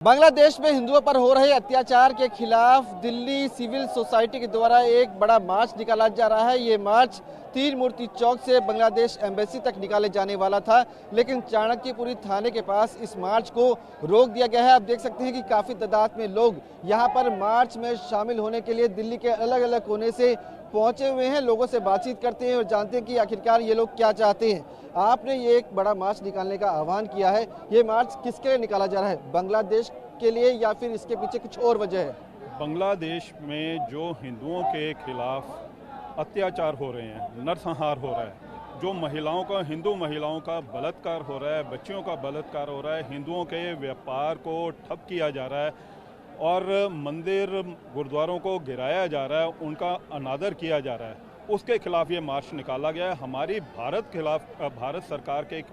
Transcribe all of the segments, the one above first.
बांग्लादेश में हिंदुओं पर हो रहे अत्याचार के खिलाफ दिल्ली सिविल सोसाइटी के द्वारा एक बड़ा मार्च निकाला जा रहा है। ये मार्च तीन मूर्ति चौक से बांग्लादेश एम्बेसी तक निकाले जाने वाला था, लेकिन चाणक्यपुरी थाने के पास इस मार्च को रोक दिया गया है। आप देख सकते हैं कि काफी तादाद में लोग यहाँ पर मार्च में शामिल होने के लिए दिल्ली के अलग अलग कोने से पहुंचे हुए हैं। लोगों से बातचीत करते हैं और जानते हैं कि आखिरकार ये लोग क्या चाहते हैं। आपने ये एक बड़ा मार्च निकालने का आह्वान किया है, ये मार्च किसके लिए निकाला जा रहा है? बांग्लादेश के लिए या फिर इसके पीछे कुछ और वजह है? बांग्लादेश में जो हिंदुओं के खिलाफ अत्याचार हो रहे हैं, नरसंहार हो रहा है, जो महिलाओं का, हिंदू महिलाओं का बलात्कार हो रहा है, बच्चियों का बलात्कार हो रहा है, हिंदुओं के व्यापार को ठप किया जा रहा है और मंदिर गुरुद्वारों को गिराया जा रहा है, उनका अनादर किया जा रहा है, उसके खिलाफ ये मार्च निकाला गया है। हमारी भारत सरकार की एक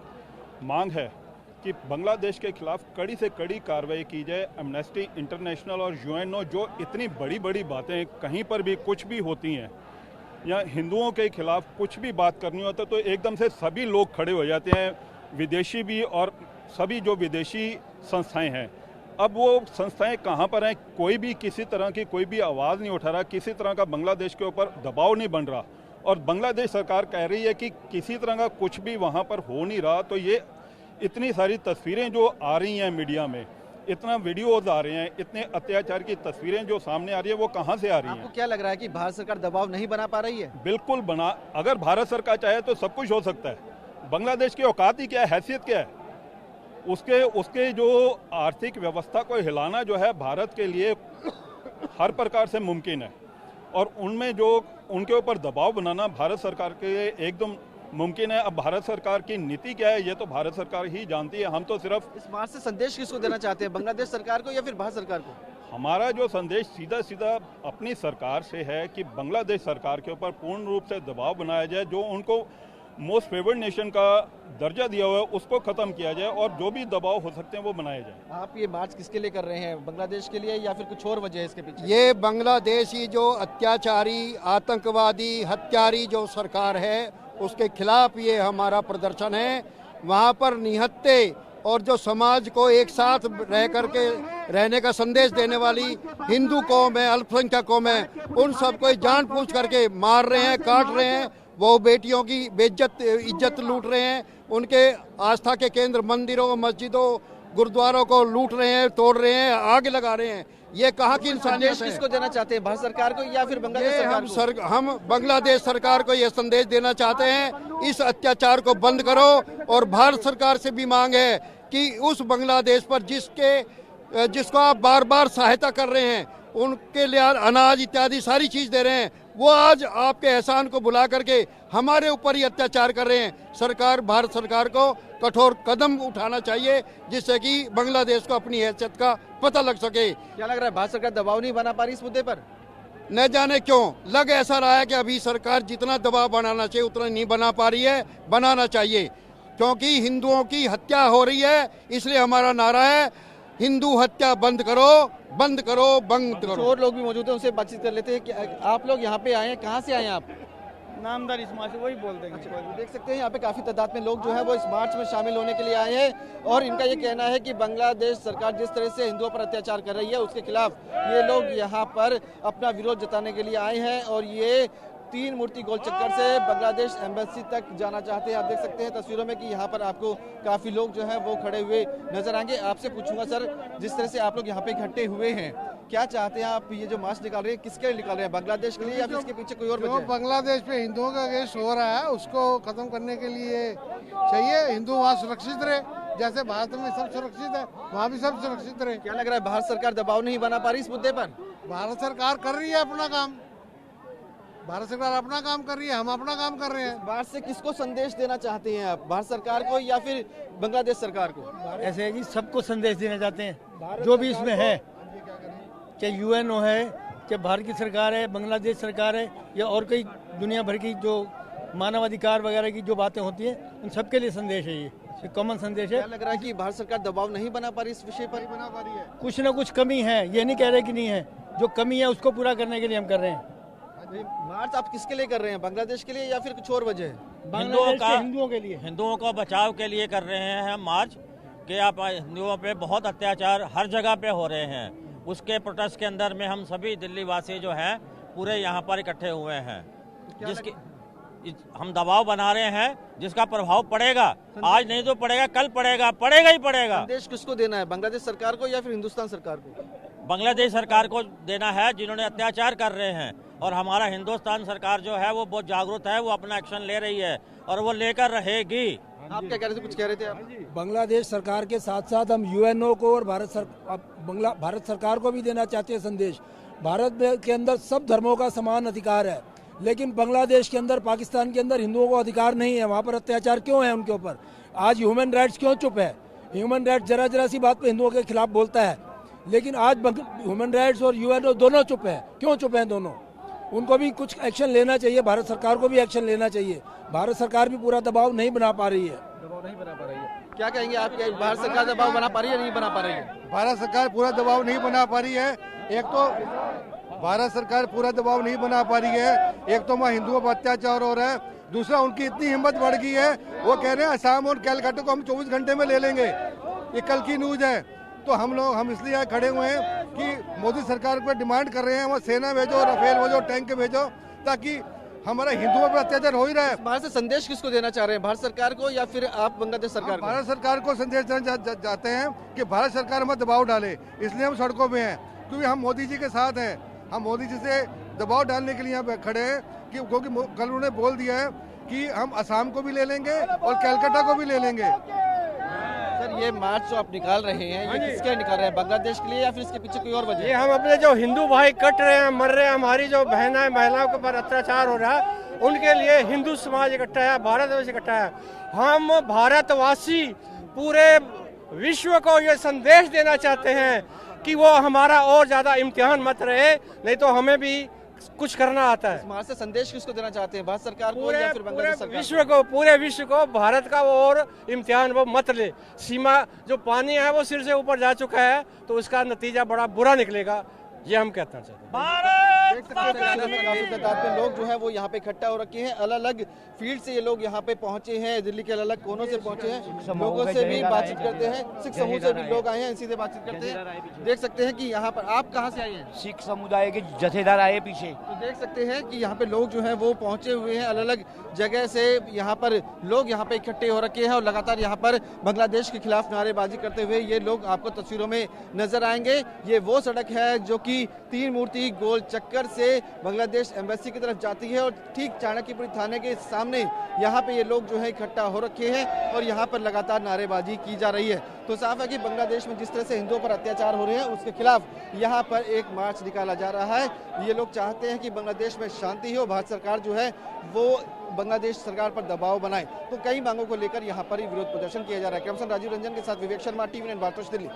मांग है कि बांग्लादेश के खिलाफ कड़ी से कड़ी कार्रवाई की जाए। एमनेस्टी इंटरनेशनल और यूएनओ जो इतनी बड़ी बड़ी बातें कहीं पर भी कुछ भी होती हैं या हिंदुओं के खिलाफ कुछ भी बात करनी होती है तो एकदम से सभी लोग खड़े हो जाते हैं, विदेशी भी और सभी जो विदेशी संस्थाएं हैं। अब वो संस्थाएं कहाँ पर हैं? कोई भी किसी तरह की कोई भी आवाज़ नहीं उठा रहा, किसी तरह का बांग्लादेश के ऊपर दबाव नहीं बन रहा और बांग्लादेश सरकार कह रही है कि किसी तरह का कुछ भी वहाँ पर हो नहीं रहा। तो ये इतनी सारी तस्वीरें जो आ रही हैं मीडिया में, इतना वीडियोज आ रहे हैं, इतने अत्याचार की तस्वीरें जो सामने आ रही है, वो कहाँ से आ रही हैं? आपको क्या लग रहा है कि भारत सरकार दबाव नहीं बना पा रही है? बिल्कुल बना, अगर भारत सरकार चाहे तो सब कुछ हो सकता है। बांग्लादेश की औकात ही क्या है, हैसियत क्या है? उसके जो आर्थिक व्यवस्था को हिलाना जो है भारत के लिए हर प्रकार से मुमकिन है और उनमें जो उनके ऊपर दबाव बनाना भारत सरकार के लिए एकदम मुमकिन है। अब भारत सरकार की नीति क्या है ये तो भारत सरकार ही जानती है। हम तो सिर्फ इस मार्च से संदेश किसको देना चाहते हैं, बांग्लादेश सरकार को या फिर भारत सरकार को? हमारा जो संदेश सीधा सीधा अपनी सरकार से है कि बांग्लादेश सरकार के ऊपर पूर्ण रूप से दबाव बनाया जाए, जो उनको मोस्ट फेवर्ड नेशन का दर्जा दिया हुआ है उसको खत्म किया जाए और जो भी दबाव हो सकते हैं वो बनाए जाए। आप ये मार्च किसके लिए कर रहे हैं, बांग्लादेश के लिए या फिर कुछ और वजह है इसके पीछे? ये बांग्लादेशी जो अत्याचारी, आतंकवादी, हत्यारी जो सरकार है उसके खिलाफ ये हमारा प्रदर्शन है। वहाँ पर निहत्थे और जो समाज को एक साथ रह करके रहने का संदेश देने वाली हिंदू कौम है, अल्पसंख्यक कौम है, उन सबको जानबूझ करके मार रहे हैं, काट रहे हैं। वो बेटियों की इज्जत लूट रहे हैं, उनके आस्था के केंद्र मंदिरों, मस्जिदों, गुरुद्वारों को लूट रहे हैं, तोड़ रहे हैं, आग लगा रहे हैं। ये कहाँ की इंसानियत है? किसको देना चाहते हैं, भारत सरकार को या फिर बांग्लादेश सरकार को? हम बांग्लादेश सरकार को ये संदेश देना चाहते हैं, इस अत्याचार को बंद करो। और भारत सरकार से भी मांग है कि उस बांग्लादेश पर जिसको आप बार बार सहायता कर रहे हैं, उनके लिए अनाज इत्यादि सारी चीज दे रहे हैं, वो आज आपके एहसान को बुला करके हमारे ऊपर ही अत्याचार कर रहे हैं। सरकार, भारत सरकार को कठोर कदम उठाना चाहिए जिससे कि बांग्लादेश को अपनी हैसियत का पता लग सके। क्या लग रहा है, भारत सरकार दबाव नहीं बना पा रही इस मुद्दे पर? न जाने क्यों लग ऐसा रहा है कि अभी सरकार जितना दबाव बनाना चाहिए उतना नहीं बना पा रही है। बनाना चाहिए क्योंकि हिंदुओं की हत्या हो रही है, इसलिए हमारा नारा है हिंदू हत्या बंद करो, बंद करो, बंद करो। और लोग भी मौजूद हैं, उनसे बातचीत कर लेते हैं कि आप लोग यहाँ पे आए हैं, कहाँ से आए हैं आप? नामदार इस्माइल से, वही बोलते हैं। अच्छा, देख सकते हैं यहाँ पे काफी तादाद में लोग जो है वो इस मार्च में शामिल होने के लिए आए हैं और इनका ये कहना है कि बांग्लादेश सरकार जिस तरह से हिंदुओं पर अत्याचार कर रही है उसके खिलाफ ये लोग यहाँ पर अपना विरोध जताने के लिए आए हैं और ये तीन मूर्ति गोल चक्कर से बांग्लादेश एम्बेसी तक जाना चाहते हैं। आप देख सकते हैं तस्वीरों में कि यहाँ पर आपको काफी लोग जो है वो खड़े हुए नजर आएंगे। आपसे पूछूंगा सर, जिस तरह से आप लोग यहाँ पे इकट्ठे हुए हैं, क्या चाहते हैं आप? ये जो मार्च निकाल रहे हैं किसके लिए निकाल रहे हैं, बांग्लादेश के लिए या फिर इसके पीछे कोई और वजह है? बांग्लादेश पे हिंदुओं का अगेंस्ट हो रहा है उसको खत्म करने के लिए चाहिए। हिंदू वहाँ सुरक्षित रहे, जैसे भारत में सब सुरक्षित है वहाँ भी सब सुरक्षित रहे। क्या लग रहा है, भारत सरकार दबाव नहीं बना पा रही इस मुद्दे पर? भारत सरकार कर रही है अपना काम, भारत सरकार अपना काम कर रही है, हम अपना काम कर रहे हैं। भारत से किसको संदेश देना चाहते हैं आप, भारत सरकार को या फिर बांग्लादेश सरकार को? ऐसे है जी, सबको संदेश देना चाहते हैं जो भी इसमें है, चाहे यूएनओ है, चाहे भारत की सरकार है, बांग्लादेश सरकार है या और कई दुनिया भर की जो मानवाधिकार वगैरह की जो बातें होती हैं, उन सबके लिए संदेश है। ये कॉमन संदेश है। क्या लग रहा है कि भारत सरकार दबाव नहीं बना पा रही इस विषय पर? बना पा रही है, कुछ ना कुछ कमी है, ये नहीं कह रहे कि नहीं है, जो कमी है उसको पूरा करने के लिए हम कर रहे हैं। मार्च आप किसके लिए कर रहे हैं, बांग्लादेश के लिए या फिर कुछ और वजह है? बांग्लादेश के हिंदुओं के लिए, हिंदुओं का बचाव के लिए कर रहे हैं हम मार्च। कि आप हिंदुओं पे बहुत अत्याचार हर जगह पे हो रहे हैं। उसके प्रोटेस्ट के अंदर में हम सभी दिल्ली वासी जो हैं पूरे यहाँ पर इकट्ठे हुए हैं, जिसकी हम दबाव बना रहे हैं, जिसका प्रभाव पड़ेगा, आज नहीं तो पड़ेगा, कल पड़ेगा, पड़ेगा ही पड़ेगा। संदेश किसको देना है, बांग्लादेश सरकार को या फिर हिंदुस्तान सरकार को? बांग्लादेश सरकार को देना है, जिन्होंने अत्याचार कर रहे हैं। और हमारा हिंदुस्तान सरकार जो है वो बहुत जागरूक है, वो अपना एक्शन ले रही है और वो लेकर रहेगी। आप क्या कह रहे थे, कुछ कह रहे थे आप? बांग्लादेश सरकार के साथ साथ हम यूएनओ को और भारत सरकार को भी देना चाहते हैं संदेश। भारत के अंदर सब धर्मों का समान अधिकार है, लेकिन बांग्लादेश के अंदर, पाकिस्तान के अंदर हिंदुओं को अधिकार नहीं है। वहाँ पर अत्याचार क्यों है उनके ऊपर? आज ह्यूमन राइट्स क्यों चुप है? ह्यूमन राइट्स जरा जरा सी बात पे हिंदुओं के खिलाफ बोलता है, लेकिन आज ह्यूमन राइट्स और यूएनओ दोनों चुप है। क्यों चुप हैं दोनों? उनको भी कुछ एक्शन लेना चाहिए, भारत सरकार को भी एक्शन लेना चाहिए। भारत सरकार भी पूरा दबाव नहीं बना पा रही है। दबाव नहीं बना पा रही है, क्या कहेंगे आप? भारत सरकार दबाव बना पा रही है, नहीं बना पा रही है? भारत सरकार पूरा दबाव नहीं बना पा रही है। एक तो भारत सरकार पूरा दबाव नहीं बना पा रही है, एक तो वहाँ हिंदुओं पर अत्याचार हो रहा है, दूसरा उनकी इतनी हिम्मत बढ़ गई है, वो कह रहे हैं असम और कैलकाटा को हम 24 घंटे में ले लेंगे। ये कल की न्यूज है। तो हम इसलिए यहाँ खड़े हुए हैं कि मोदी सरकार पर डिमांड कर रहे हैं, वो सेना भेजो, राफेल भेजो, टैंक भेजो, ताकि हमारा हिंदुओं पर अत्याचार हो ही रहा है। भारत से संदेश किसको देना चाह रहे हैं, भारत सरकार को या फिर आप बांग्लादेश सरकार को? भारत सरकार को संदेश देना चाहते हैं कि भारत सरकार हमें दबाव डाले, इसलिए हम सड़कों पे हैं, क्योंकि हम मोदी जी के साथ हैं। हम मोदी जी से दबाव डालने के लिए यहाँ पे खड़े हैं, क्योंकि कल उन्होंने बोल दिया है कि हम असम को भी ले लेंगे और कैलकाटा को भी ले लेंगे। सर, ये मार्च जो आप निकाल रहे हैं, ये किसके लिए निकाल रहे हैं, बांग्लादेश के लिए या फिर इसके पीछे कोई और वजह? ये हम अपने जो हिंदू भाई कट रहे हैं, मर रहे हैं, हमारी जो बहनें महिलाओं के ऊपर अत्याचार हो रहा है, उनके लिए हिंदू समाज इकट्ठा है, भारतवर्ष इकट्ठा है। हम भारतवासी पूरे विश्व को ये संदेश देना चाहते हैं कि वो हमारा और ज्यादा इम्तिहान मत रहे, नहीं तो हमें भी कुछ करना आता है। भारत से संदेश किसको देना चाहते हैं, भारत सरकार को या फिर बांग्लादेश सरकार? पूरे विश्व को भारत का वो और इम्तिहान वो मत ले। सीमा जो पानी है वो सिर से ऊपर जा चुका है, तो उसका नतीजा बड़ा बुरा निकलेगा, ये हम कहना चाहते हैं। देख सकते हैं काफी तादाद में लोग जो है वो यहाँ पे इकट्ठा हो रखे हैं। अलग अलग फील्ड से ये लोग यहाँ पे पहुंचे हैं, दिल्ली के अलग अलग कोनों से पहुंचे हैं। लोगों से भी बातचीत करते हैं, सिख समूह से भी लोग आए हैं, इनसे बातचीत करते हैं। देख सकते हैं कि यहाँ पर आप कहाँ से आए हैं? सिख समुदाय के जथेदार आए पीछे। तो देख सकते हैं कि यहाँ पे लोग जो हैं वो पहुंचे हुए हैं, अलग अलग जगह से यहाँ पर लोग यहाँ पे इकट्ठे हो रखे हैं और लगातार यहाँ पर बांग्लादेश के खिलाफ नारेबाजी करते हुए ये लोग आपको तस्वीरों में नजर आएंगे। ये वो सड़क है जो कि तीन मूर्ति गोल चक्कर से बांग्लादेश एम्बेसी की तरफ जाती है और ठीक चाणक्यपुरी थाने के सामने यहाँ पे ये लोग जो है इकट्ठा हो रखे हैं और यहाँ पर लगातार नारेबाजी की जा रही है। तो साफ है कि बांग्लादेश में जिस तरह से हिंदुओं पर अत्याचार हो रहे हैं उसके खिलाफ यहाँ पर एक मार्च निकाला जा रहा है। ये लोग चाहते हैं कि बांग्लादेश में शांति हो, भारत सरकार जो है वो बांग्लादेश सरकार पर दबाव बनाए। तो कई मांगों को लेकर यहाँ पर विरोध प्रदर्शन किया जा रहा है। कैमरा राजीव रंजन के साथ विवेक शर्मा, TV9 भारतवर्ष, दिल्ली।